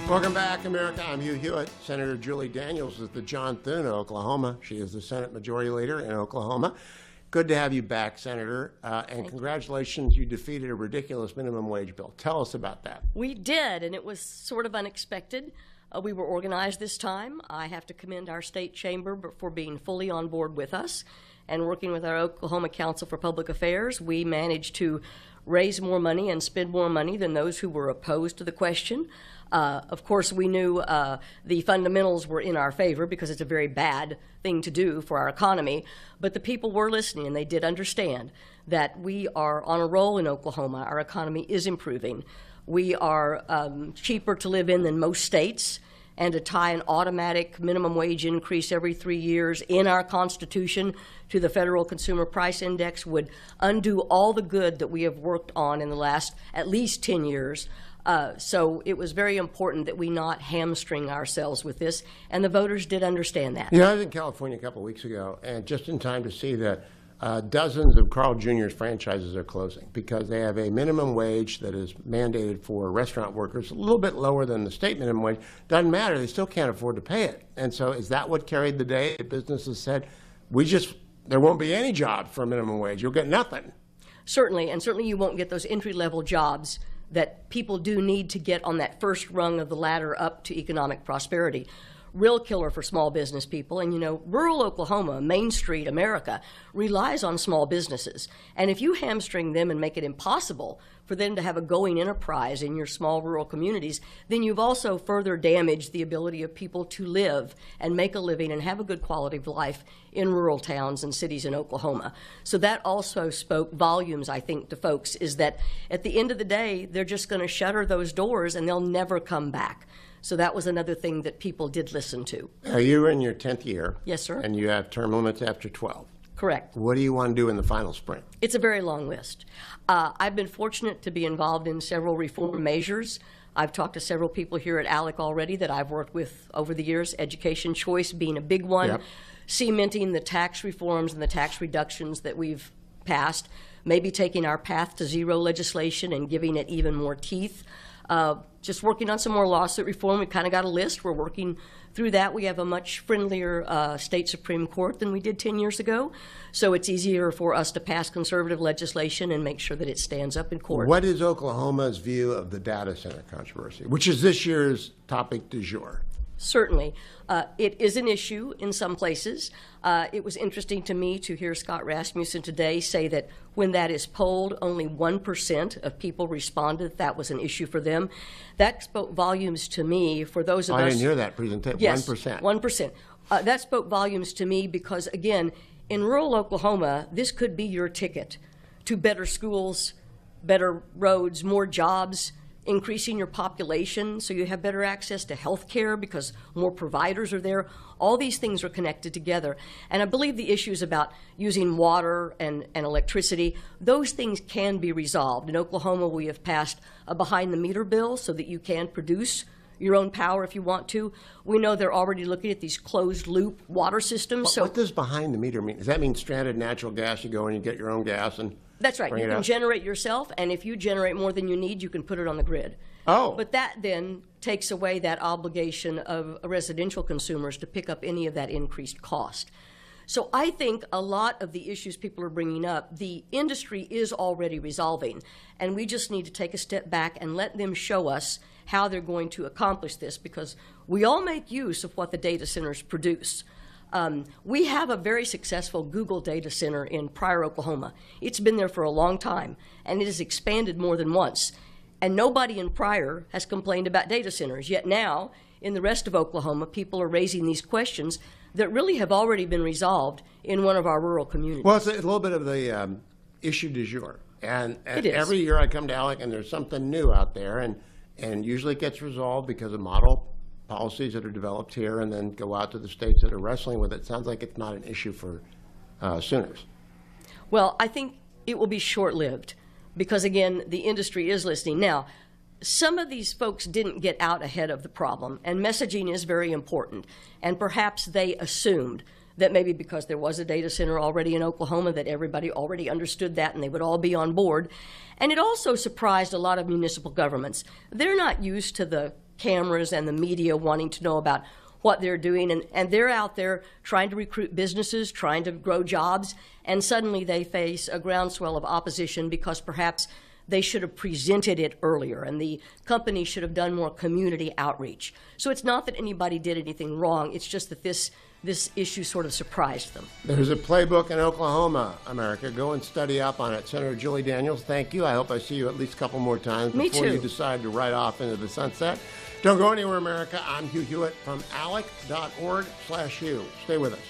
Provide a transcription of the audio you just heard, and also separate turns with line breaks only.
Welcome back, America. I'm Hugh Hewitt. Senator Julie Daniels is the John Thune of Oklahoma. She is the Senate Majority Leader in Oklahoma. Good to have you back, Senator. And congratulations, you defeated a ridiculous minimum wage bill. Tell us about that.
We did, and it was sort of unexpected. We were organized this time. I have to commend our state chamber for being fully on board with us. And working with our Oklahoma Council for Public Affairs, we managed to raise more money and spend more money than those who were opposed to the question. Of course, we knew the fundamentals were in our favor because it's a very bad thing to do for our economy. But the people were listening, and they did understand that we are on a roll in Oklahoma. Our economy is improving. We are cheaper to live in than most states, and to tie an automatic minimum wage increase every 3 years in our Constitution to the Federal Consumer Price Index would undo all the good that we have worked on in the last at least 10 years. So it was very important that we not hamstring ourselves with this, and the voters did understand that.
You know, I was in California a couple of weeks ago, and just in time to see that dozens of Carl Jr.'s franchises are closing because they have a minimum wage that is mandated for restaurant workers, a little bit lower than the state minimum wage. Doesn't matter, they still can't afford to pay it. And so is that what carried the day? The businesses said, there won't be any jobs for a minimum wage. You'll get nothing.
Certainly, and certainly you won't get those entry-level jobs that people do need to get on that first rung of the ladder up to economic prosperity. Real killer for small business people. And, you know, rural Oklahoma, Main Street, America, relies on small businesses. And if you hamstring them and make it impossible for them to have a going enterprise in your small rural communities, then you've also further damaged the ability of people to live and make a living and have a good quality of life in rural towns and cities in Oklahoma. So that also spoke volumes, I think, to folks, is that at the end of the day, they're just going to shutter those doors and they'll never come back. So that was another thing that people did listen to.
You're in your 10th year.
Yes, sir.
And you have term limits after 12.
Correct.
What do you want to do in the final spring?
It's a very long list. I've been fortunate to be involved in several reform measures. I've talked to several people here at ALEC already that I've worked with over the years, education choice being a big one,
Yep.
Cementing the tax reforms and the tax reductions that we've passed, maybe taking our path to zero legislation and giving it even more teeth. Just working on some more lawsuit reform. We've kind of got a list. We're working through that. We have a much friendlier state Supreme Court than we did 10 years ago. So it's easier for us to pass conservative legislation and make sure that it stands up in court.
What is Oklahoma's view of the data center controversy, which is this year's topic du jour?
Certainly. It is an issue in some places. It was interesting to me to hear Scott Rasmussen today say that when that is polled, only 1% of people responded that was an issue for them. That spoke volumes to me for those of us.
I didn't hear that presentation.
Yes,
1%.
1%. That spoke volumes to me because, again, in rural Oklahoma, this could be your ticket to better schools, better roads, more jobs, increasing your population so you have better access to health care because more providers are there. All these things are connected together. And I believe the issues about using water and electricity, those things can be resolved. In Oklahoma, we have passed a behind-the-meter bill so that you can produce your own power if you want to. We know they're already looking at these closed-loop water systems.
What does behind-the-meter mean? Does that mean stranded natural gas? You go and you get your own gas and
That's right. You can generate yourself, and if you generate more than you need, you can put it on the grid.
Oh.
But that then takes away that obligation of residential consumers to pick up any of that increased cost. So I think a lot of the issues people are bringing up, the industry is already resolving, and we just need to take a step back and let them show us how they're going to accomplish this, because we all make use of what the data centers produce. We have a very successful Google data center in Pryor, Oklahoma. It's been there for a long time, and it has expanded more than once. And nobody in Pryor has complained about data centers. Yet now, in the rest of Oklahoma, people are raising these questions that really have already been resolved in one of our rural communities.
Well, it's a little bit of the issue du jour. And every year I come to ALEC, and there's something new out there, and usually it gets resolved because of model policies that are developed here and then go out to the states that are wrestling with it. Sounds like it's not an issue for Sooners.
Well, I think it will be short-lived because, again, the industry is listening. Now, some of these folks didn't get out ahead of the problem, and messaging is very important. And perhaps they assumed that maybe because there was a data center already in Oklahoma that everybody already understood that and they would all be on board. And it also surprised a lot of municipal governments. They're not used to the cameras and the media wanting to know about what they're doing, and they're out there trying to recruit businesses, trying to grow jobs, and suddenly they face a groundswell of opposition because perhaps they should have presented it earlier, and the company should have done more community outreach. So it's not that anybody did anything wrong, it's just that this issue sort of surprised them.
There's a playbook in Oklahoma, America. Go and study up on it. Senator Julie Daniels, thank you. I hope I see you at least a couple more times
Me
before
too.
you decide to ride off into the sunset. Don't go anywhere, America. I'm Hugh Hewitt from ALEC.org/Hugh. Stay with us.